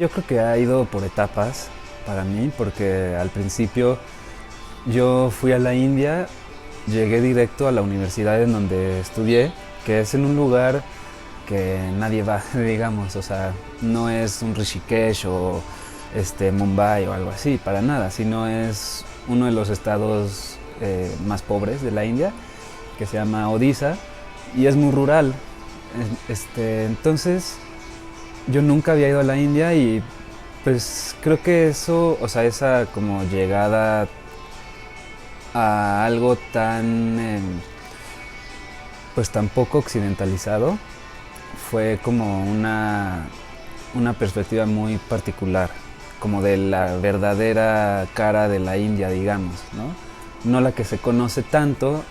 Yo creo que ha ido por etapas para mí, porque al principio yo fui a la India, llegué directo a la universidad en donde estudié, que es en un lugar que nadie va, digamos, o sea, no es un Rishikesh o Mumbai o algo así, para nada, sino es uno de los estados más pobres de la India, que se llama Odisha, y es muy rural. Entonces, yo nunca había ido a la India y pues creo que eso, o sea, esa como llegada a algo tan, pues tan poco occidentalizado, fue como una perspectiva muy particular, como de la verdadera cara de la India, digamos, ¿no? No la que se conoce tanto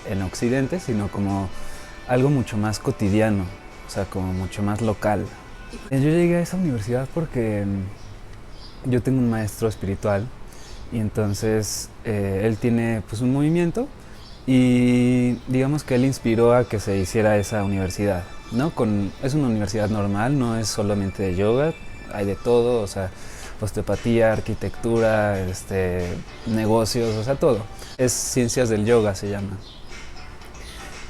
en Occidente, sino como algo mucho más cotidiano, o sea, como mucho más local. Yo llegué a esa universidad porque yo tengo un maestro espiritual y entonces él tiene pues un movimiento y digamos que él inspiró a que se hiciera esa universidad, ¿no? Es una universidad normal, no es solamente de yoga, hay de todo, o sea, osteopatía, arquitectura, negocios, o sea, todo. Es ciencias del yoga se llama.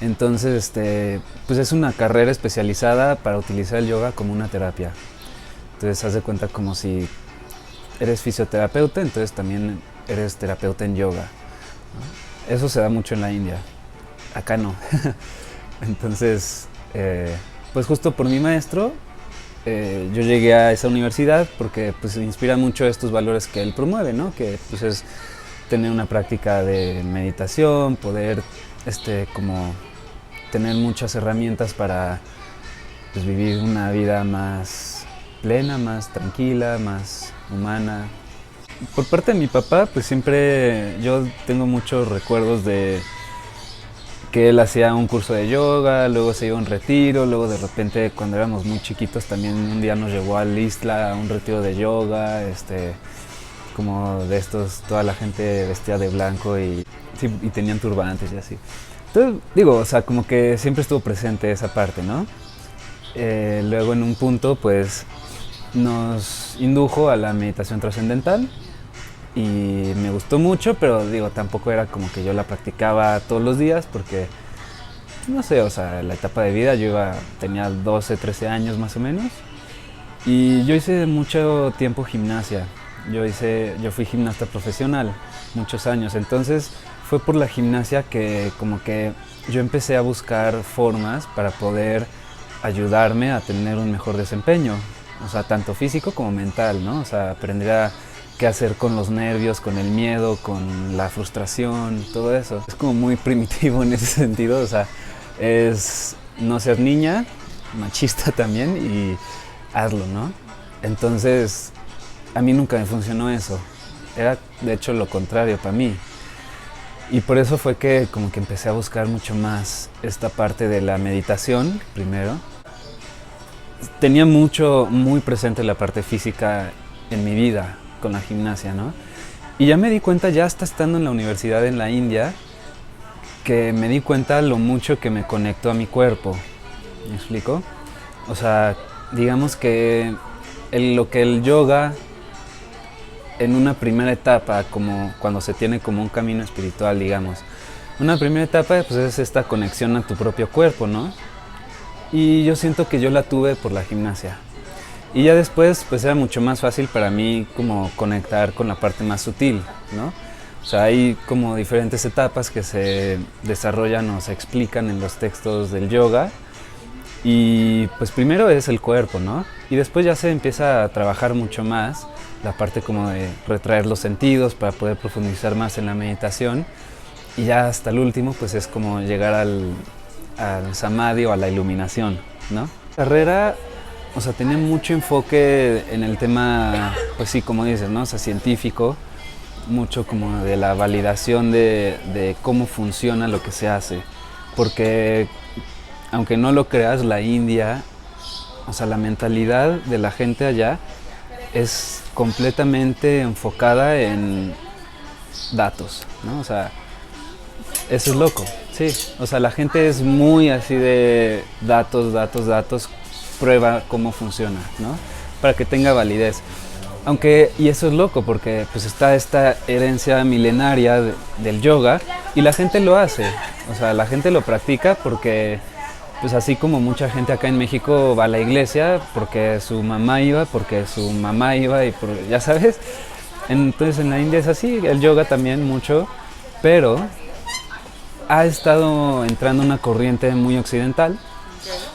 Entonces, pues es una carrera especializada para utilizar el yoga como una terapia. Entonces, haz de cuenta como si eres fisioterapeuta, entonces también eres terapeuta en yoga, ¿no? Eso se da mucho en la India, acá no. Entonces, pues justo por mi maestro, yo llegué a esa universidad porque pues inspira mucho estos valores que él promueve, ¿no? Que pues es tener una práctica de meditación, poder como tener muchas herramientas para pues, vivir una vida más plena, más tranquila, más humana. Por parte de mi papá, pues siempre yo tengo muchos recuerdos de que él hacía un curso de yoga, luego se iba a un retiro, luego de repente cuando éramos muy chiquitos también un día nos llevó al Isla a un retiro de yoga, como de estos, toda la gente vestida de blanco y, sí, y tenían turbantes y así. Entonces, digo, o sea, como que siempre estuvo presente esa parte, ¿no? Luego en un punto, pues, nos indujo a la meditación trascendental y me gustó mucho, pero digo, tampoco era como que yo la practicaba todos los días porque, no sé, o sea, la etapa de vida tenía 12, 13 años más o menos y yo hice mucho tiempo gimnasia. Yo fui gimnasta profesional muchos años, entonces fue por la gimnasia que como que yo empecé a buscar formas para poder ayudarme a tener un mejor desempeño, o sea, tanto físico como mental, ¿no? O sea, aprender a qué hacer con los nervios, con el miedo, con la frustración, todo eso. Es como muy primitivo en ese sentido, o sea, es no ser niña, machista también y hazlo, ¿no? Entonces, a mí nunca me funcionó eso. Era de hecho lo contrario para mí. Y por eso fue que como que empecé a buscar mucho más esta parte de la meditación primero. Tenía muy presente la parte física en mi vida con la gimnasia, ¿no? Y ya me di cuenta, ya hasta estando en la universidad en la India, que me di cuenta lo mucho que me conectó a mi cuerpo. ¿Me explico? O sea, digamos que lo que el yoga en una primera etapa, como cuando se tiene como un camino espiritual, digamos. Una primera etapa pues es esta conexión a tu propio cuerpo, ¿no? Y yo siento que yo la tuve por la gimnasia. Y ya después pues era mucho más fácil para mí como conectar con la parte más sutil, ¿no? O sea, hay como diferentes etapas que se desarrollan o se explican en los textos del yoga. Y pues primero es el cuerpo, ¿no? Y después ya se empieza a trabajar mucho más la parte como de retraer los sentidos para poder profundizar más en la meditación. Y ya hasta el último pues es como llegar al samadhi o a la iluminación, ¿no? La carrera, o sea, tenía mucho enfoque en el tema, pues sí, como dices, ¿no? O sea, científico, mucho como de la validación de cómo funciona lo que se hace. Porque aunque no lo creas, la India, o sea, la mentalidad de la gente allá es completamente enfocada en datos, ¿no? O sea, eso es loco, sí. O sea, la gente es muy así de datos, datos, datos, prueba cómo funciona, ¿no? para que tenga validez. Aunque, y eso es loco, porque pues está esta herencia milenaria del yoga y la gente lo hace, o sea, la gente lo practica porque, pues así como mucha gente acá en México va a la iglesia porque su mamá iba, y ya sabes. Entonces en la India es así, el yoga también mucho, pero ha estado entrando una corriente muy occidental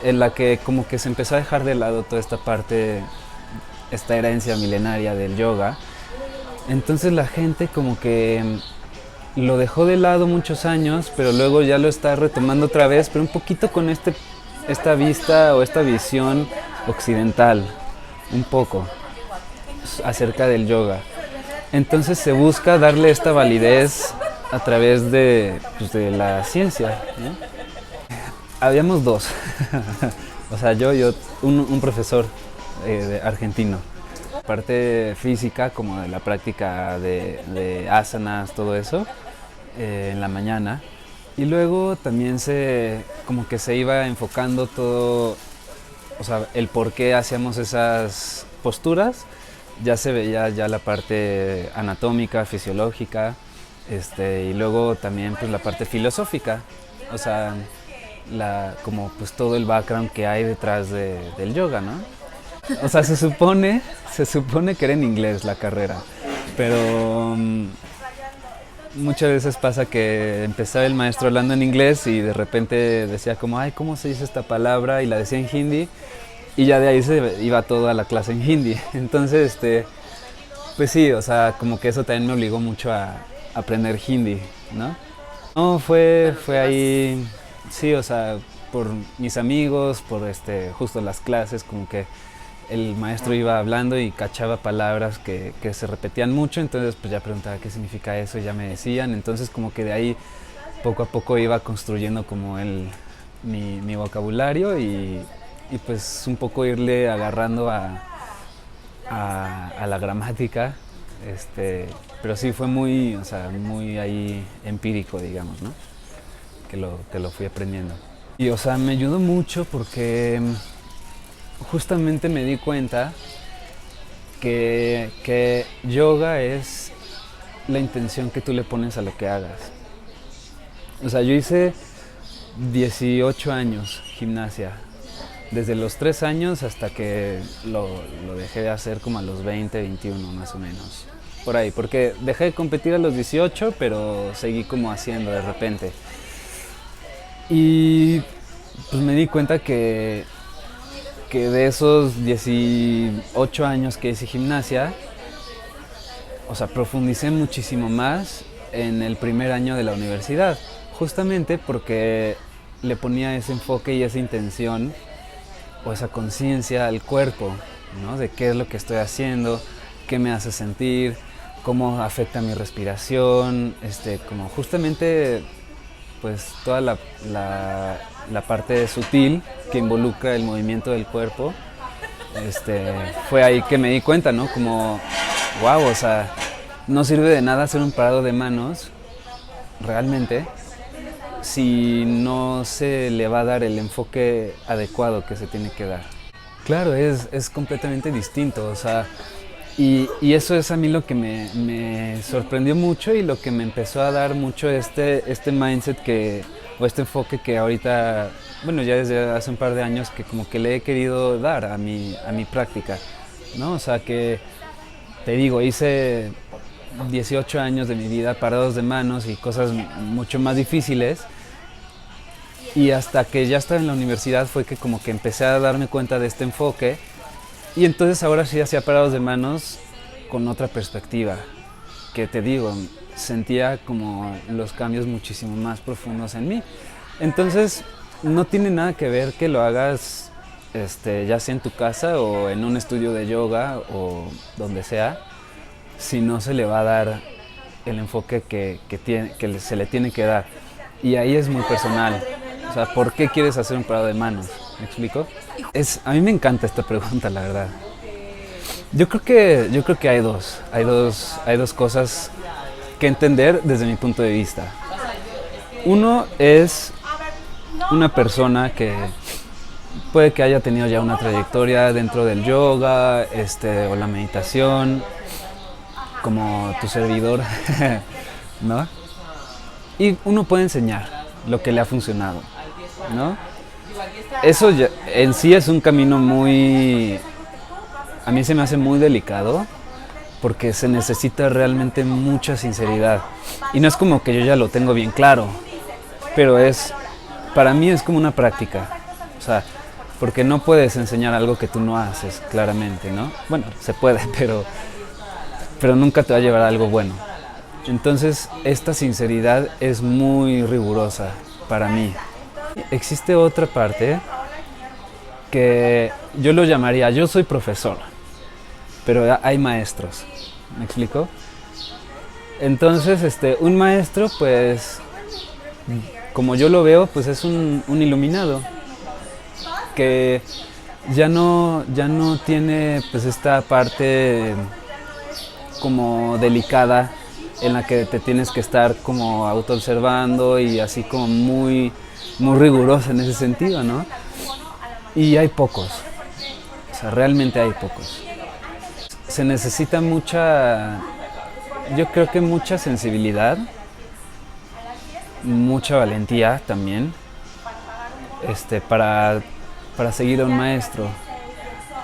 en la que como que se empezó a dejar de lado toda esta parte, esta herencia milenaria del yoga. Entonces la gente como que lo dejó de lado muchos años, pero luego ya lo está retomando otra vez, pero un poquito con esta vista o esta visión occidental, un poco, acerca del yoga. Entonces se busca darle esta validez a través de la ciencia, ¿no? Habíamos dos, o sea, yo y un profesor argentino. Parte física, como de la práctica de asanas, todo eso, en la mañana. Y luego también como que se iba enfocando todo, o sea, el por qué hacíamos esas posturas. Ya se veía ya la parte anatómica, fisiológica, y luego también pues la parte filosófica, o sea, como pues todo el background que hay detrás del yoga, ¿no? O sea, se supone que era en inglés la carrera, pero muchas veces pasa que empezaba el maestro hablando en inglés y de repente decía como, ay, ¿cómo se dice esta palabra? Y la decía en hindi y ya de ahí se iba toda la clase en hindi. Entonces, pues sí, o sea, como que eso también me obligó mucho a aprender hindi, ¿no? No, fue ahí, sí, o sea, por mis amigos, por justo las clases, como que el maestro iba hablando y cachaba palabras que se repetían mucho, entonces pues ya preguntaba qué significa eso y ya me decían, entonces como que de ahí poco a poco iba construyendo como mi vocabulario y pues un poco irle agarrando a la gramática, pero sí fue muy, o sea, muy ahí empírico, digamos, ¿no? Que lo fui aprendiendo. Y o sea, me ayudó mucho porque justamente me di cuenta que yoga es la intención que tú le pones a lo que hagas. O sea, yo hice 18 años gimnasia, desde los 3 años hasta que lo dejé de hacer como a los 20, 21 más o menos. Por ahí, porque dejé de competir a los 18, pero seguí como haciendo de repente. Y pues me di cuenta que de esos 18 años que hice gimnasia, o sea, profundicé muchísimo más en el primer año de la universidad, justamente porque le ponía ese enfoque y esa intención o esa conciencia al cuerpo, ¿no? De qué es lo que estoy haciendo, qué me hace sentir, cómo afecta mi respiración, como justamente pues toda la parte sutil que involucra el movimiento del cuerpo. Fue ahí que me di cuenta, ¿no? Como, wow, o sea, no sirve de nada hacer un parado de manos, realmente, si no se le va a dar el enfoque adecuado que se tiene que dar. Claro, es completamente distinto, o sea, y eso es a mí lo que me sorprendió mucho y lo que me empezó a dar mucho este mindset o este enfoque que ahorita, bueno, ya desde hace un par de años que como que le he querido dar a mi práctica, ¿no? O sea que, te digo, hice 18 años de mi vida parados de manos y cosas mucho más difíciles, y hasta que ya estaba en la universidad fue que como que empecé a darme cuenta de este enfoque, y entonces ahora sí hacía parados de manos con otra perspectiva, que te digo, sentía como los cambios muchísimo más profundos en mí. Entonces no tiene nada que ver que lo hagas ya sea en tu casa o en un estudio de yoga o donde sea, si no se le va a dar el enfoque que se le tiene que dar. Y ahí es muy personal. O sea, ¿por qué quieres hacer un parado de manos? ¿Me explico? A mí me encanta esta pregunta, la verdad. Yo creo que hay dos cosas que entender desde mi punto de vista. Uno es una persona puede que haya tenido ya una trayectoria dentro del yoga, o la meditación, como tu servidor, ¿no? Y uno puede enseñar lo que le ha funcionado, ¿no? Eso ya, en sí es un camino muy, a mí se me hace muy delicado, porque se necesita realmente mucha sinceridad. Y no es como que yo ya lo tengo bien claro, pero para mí es como una práctica. O sea, porque no puedes enseñar algo que tú no haces, claramente, ¿no? Bueno, se puede, pero nunca te va a llevar a algo bueno. Entonces, esta sinceridad es muy rigurosa para mí. Existe otra parte que yo lo llamaría, yo soy profesor, pero hay maestros, ¿me explico? Entonces, un maestro, pues, como yo lo veo, pues es un iluminado que ya no tiene pues esta parte como delicada en la que te tienes que estar como autoobservando y así como muy, muy rigurosa en ese sentido, ¿no? Y hay pocos, o sea, realmente hay pocos. Se necesita yo creo que mucha sensibilidad, mucha valentía también, para seguir a un maestro.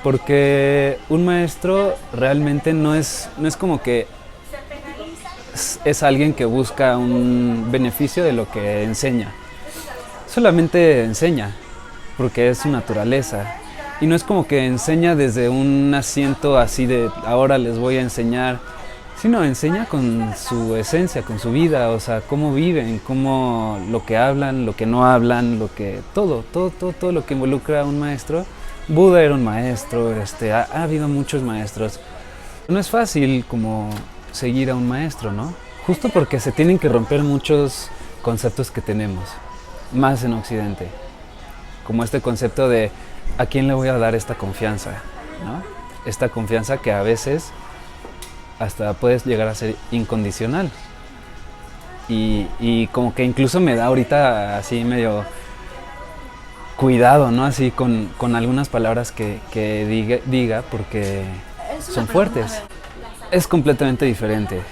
Porque un maestro realmente no es como que es alguien que busca un beneficio de lo que enseña. Solamente enseña, porque es su naturaleza. Y no es como que enseña desde un asiento así de ahora les voy a enseñar, sino enseña con su esencia, con su vida, o sea, cómo viven, cómo lo que hablan, lo que no hablan, todo lo que involucra a un maestro. Buda era un maestro, ha habido muchos maestros. No es fácil como seguir a un maestro, ¿no? Justo porque se tienen que romper muchos conceptos que tenemos, más en Occidente. Como este concepto de ¿a quién le voy a dar esta confianza? ¿No? Esta confianza que a veces hasta puedes llegar a ser incondicional. Y como que incluso me da ahorita así medio cuidado, ¿no? Así con algunas palabras que diga porque son fuertes. Es completamente diferente.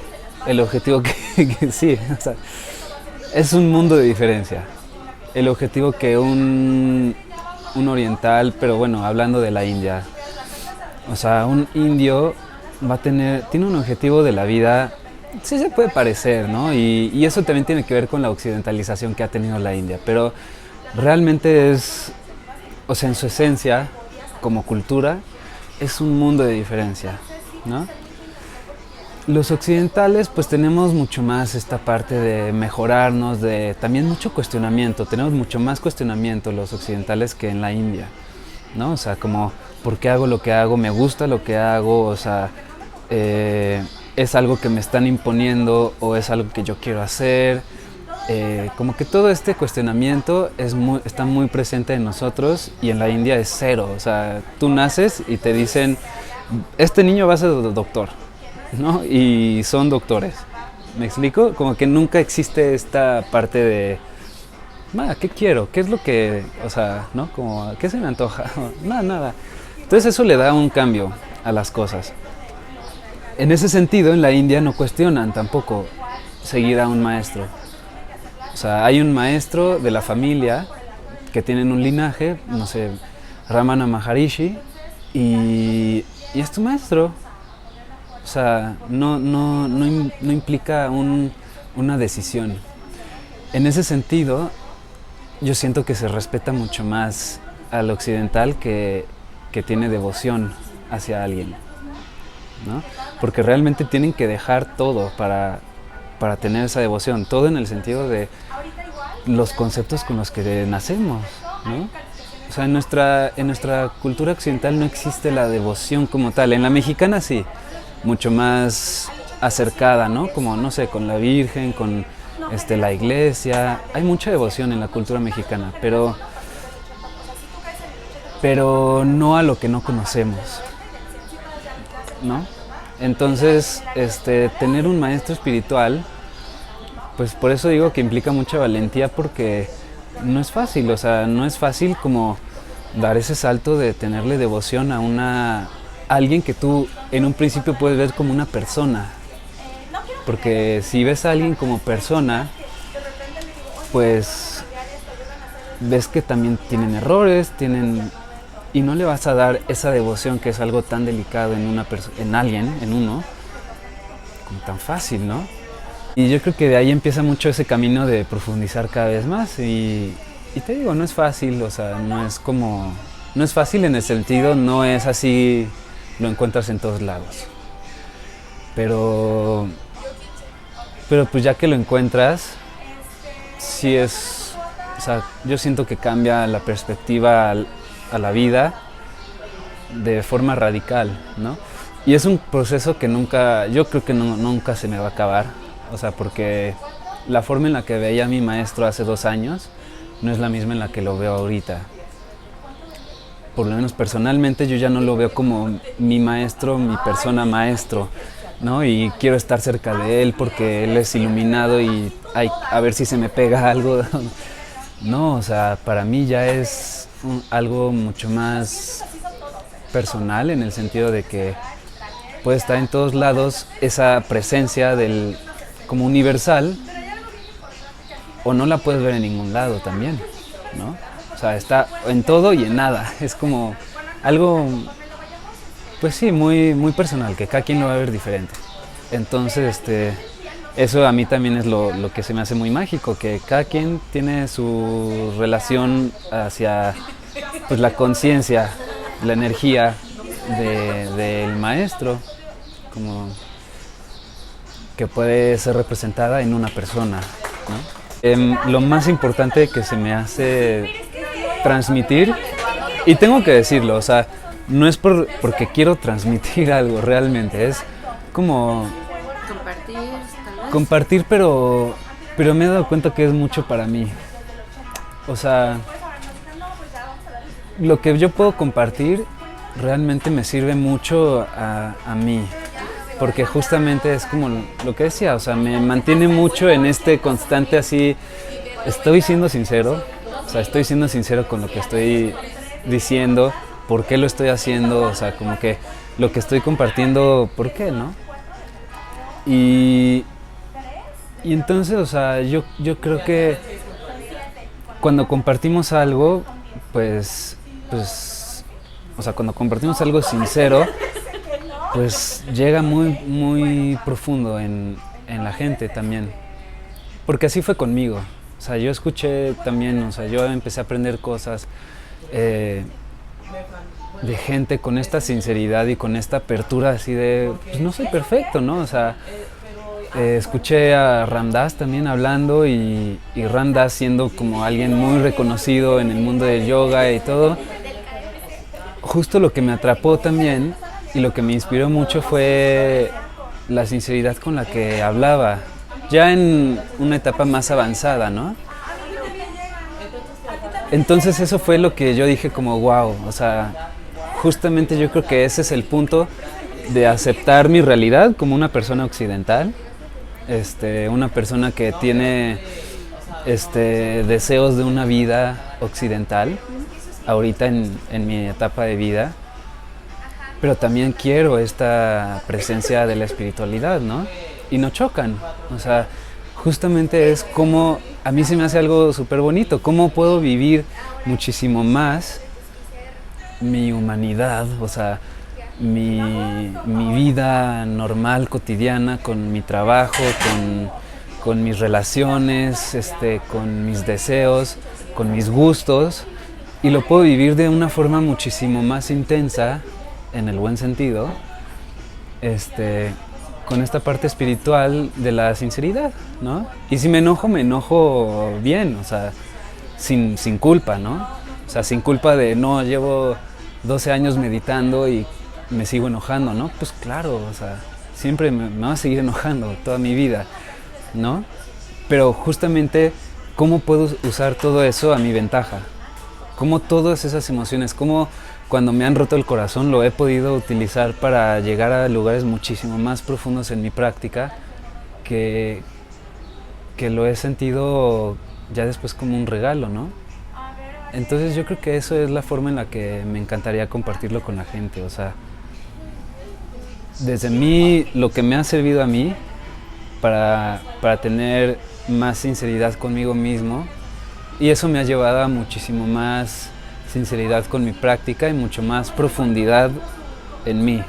El objetivo que sí, o sea, es un mundo de diferencia. El objetivo que un oriental, pero bueno, hablando de la India, o sea, un indio tiene un objetivo de la vida, sí se puede parecer, ¿no? Y eso también tiene que ver con la occidentalización que ha tenido la India, pero realmente o sea, en su esencia, como cultura, es un mundo de diferencia, ¿no? Los occidentales pues tenemos mucho más esta parte de mejorarnos, también mucho cuestionamiento, tenemos mucho más cuestionamiento los occidentales que en la India, ¿no? O sea, como, ¿por qué hago lo que hago? ¿Me gusta lo que hago? O sea, ¿es algo que me están imponiendo o es algo que yo quiero hacer? Como que todo este cuestionamiento está muy presente en nosotros y en la India es cero. O sea, tú naces y te dicen, este niño va a ser doctor, ¿no? Y son doctores. ¿Me explico? Como que nunca existe esta parte de, ¿qué quiero? ¿Qué es lo que, o sea, ¿no? Como, ¿qué se me antoja? Nada. Entonces eso le da un cambio a las cosas. En ese sentido, en la India no cuestionan tampoco seguir a un maestro. O sea, hay un maestro de la familia que tienen un linaje, no sé, Ramana Maharishi, y es tu maestro. O sea, no implica una decisión. En ese sentido, yo siento que se respeta mucho más al occidental que tiene devoción hacia alguien, ¿no? Porque realmente tienen que dejar todo para tener esa devoción, todo en el sentido de los conceptos con los que nacemos, ¿no? O sea, en nuestra cultura occidental no existe la devoción como tal. En la mexicana sí, mucho más acercada, ¿no? Como, no sé, con la Virgen, con la iglesia. Hay mucha devoción en la cultura mexicana, pero no a lo que no conocemos, ¿no? Entonces, tener un maestro espiritual, pues por eso digo que implica mucha valentía, porque no es fácil, o sea, no es fácil como dar ese salto de tenerle devoción a alguien que tú en un principio puedes ver como una persona. Porque si ves a alguien como persona, pues ves que también tienen errores, y no le vas a dar esa devoción que es algo tan delicado en alguien, en uno, como tan fácil, ¿no? Y yo creo que de ahí empieza mucho ese camino de profundizar cada vez más y te digo, no es fácil, o sea, no es fácil en el sentido, no es así, lo encuentras en todos lados. Pero pues ya que lo encuentras, sí es, o sea, yo siento que cambia la perspectiva a la vida de forma radical, ¿no? Y es un proceso que yo creo que nunca se me va a acabar, o sea, porque la forma en la que veía a mi maestro hace 2 años no es la misma en la que lo veo ahorita. Por lo menos personalmente yo ya no lo veo como mi maestro, mi persona maestro, ¿no? Y quiero estar cerca de él porque él es iluminado y a ver si se me pega algo. No, o sea, para mí ya es algo mucho más personal en el sentido de que puede estar en todos lados esa presencia como universal, o no la puedes ver en ningún lado también, ¿no? O sea, está en todo y en nada. Es como algo, pues sí, muy, muy personal, que cada quien lo va a ver diferente. Entonces, eso a mí también es lo que se me hace muy mágico, que cada quien tiene su relación hacia, pues, la conciencia, la energía del maestro, como que puede ser representada en una persona, ¿no? Lo más importante que se me hace transmitir, y tengo que decirlo, o sea, no es porque quiero transmitir algo realmente, es como compartir, pero me he dado cuenta que es mucho para mí. O sea, lo que yo puedo compartir realmente me sirve mucho a mí, porque justamente es como lo que decía, o sea, me mantiene mucho en este constante así, estoy siendo sincero, o sea, estoy siendo sincero con lo que estoy diciendo, por qué lo estoy haciendo, o sea, como que lo que estoy compartiendo, ¿por qué, no? Y entonces, o sea, yo creo que cuando compartimos algo, pues, o sea, cuando compartimos algo sincero, pues llega muy, muy profundo en la gente también. Porque así fue conmigo. O sea, yo escuché también, o sea, yo empecé a aprender cosas de gente con esta sinceridad y con esta apertura así de, pues no soy perfecto, ¿no? O sea, escuché a Ram Dass también hablando y Ram Dass siendo como alguien muy reconocido en el mundo del yoga y todo. Justo lo que me atrapó también y lo que me inspiró mucho fue la sinceridad con la que hablaba, ya en una etapa más avanzada, ¿no? Entonces eso fue lo que yo dije como wow, o sea, justamente yo creo que ese es el punto de aceptar mi realidad como una persona occidental, una persona que tiene deseos de una vida occidental, ahorita en mi etapa de vida, pero también quiero esta presencia de la espiritualidad, ¿no? Y no chocan, o sea, justamente es como, a mí se me hace algo súper bonito, cómo puedo vivir muchísimo más mi humanidad, o sea, mi vida normal, cotidiana, con mi trabajo, con mis relaciones, con mis deseos, con mis gustos, y lo puedo vivir de una forma muchísimo más intensa, en el buen sentido, con esta parte espiritual de la sinceridad, ¿no? Y si me enojo bien, o sea, sin culpa, ¿no? O sea, sin culpa de, no, llevo 12 años meditando y me sigo enojando, ¿no? Pues claro, o sea, siempre me va a seguir enojando toda mi vida, ¿no? Pero justamente, ¿cómo puedo usar todo eso a mi ventaja? ¿Cómo todas esas emociones, cómo cuando me han roto el corazón lo he podido utilizar para llegar a lugares muchísimo más profundos en mi práctica que lo he sentido ya después como un regalo, ¿no? Entonces yo creo que eso es la forma en la que me encantaría compartirlo con la gente. O sea, desde mí, lo que me ha servido a mí para tener más sinceridad conmigo mismo, y eso me ha llevado a muchísimo más sinceridad con mi práctica y mucho más profundidad en mí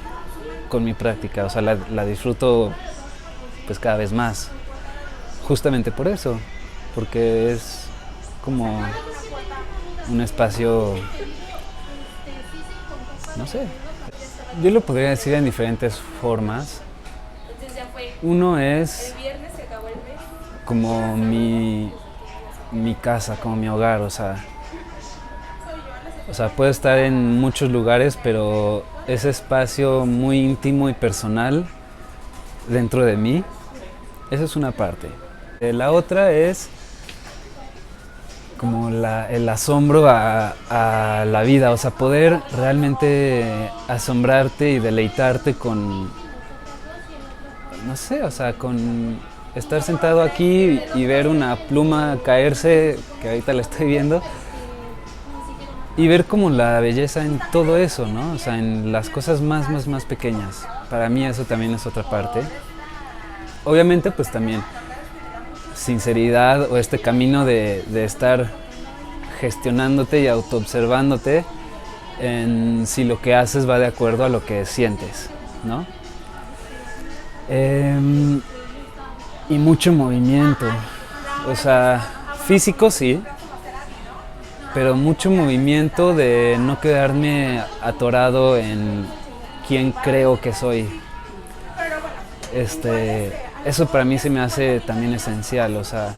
con mi práctica. O sea, la disfruto pues cada vez más, justamente por eso, porque es como un espacio, no sé, yo lo podría decir en diferentes formas. Uno es como mi casa, como mi hogar, o sea, puedo estar en muchos lugares, pero ese espacio muy íntimo y personal dentro de mí, esa es una parte. La otra es como el asombro a la vida, o sea, poder realmente asombrarte y deleitarte con, no sé, o sea, con estar sentado aquí y ver una pluma caerse, que ahorita la estoy viendo, y ver como la belleza en todo eso, ¿no? O sea, en las cosas más pequeñas. Para mí eso también es otra parte. Obviamente, pues también sinceridad o este camino de estar gestionándote y autoobservándote en si lo que haces va de acuerdo a lo que sientes, ¿no? Y mucho movimiento, o sea, físico sí, pero mucho movimiento de no quedarme atorado en quién creo que soy. Eso para mí se me hace también esencial, o sea,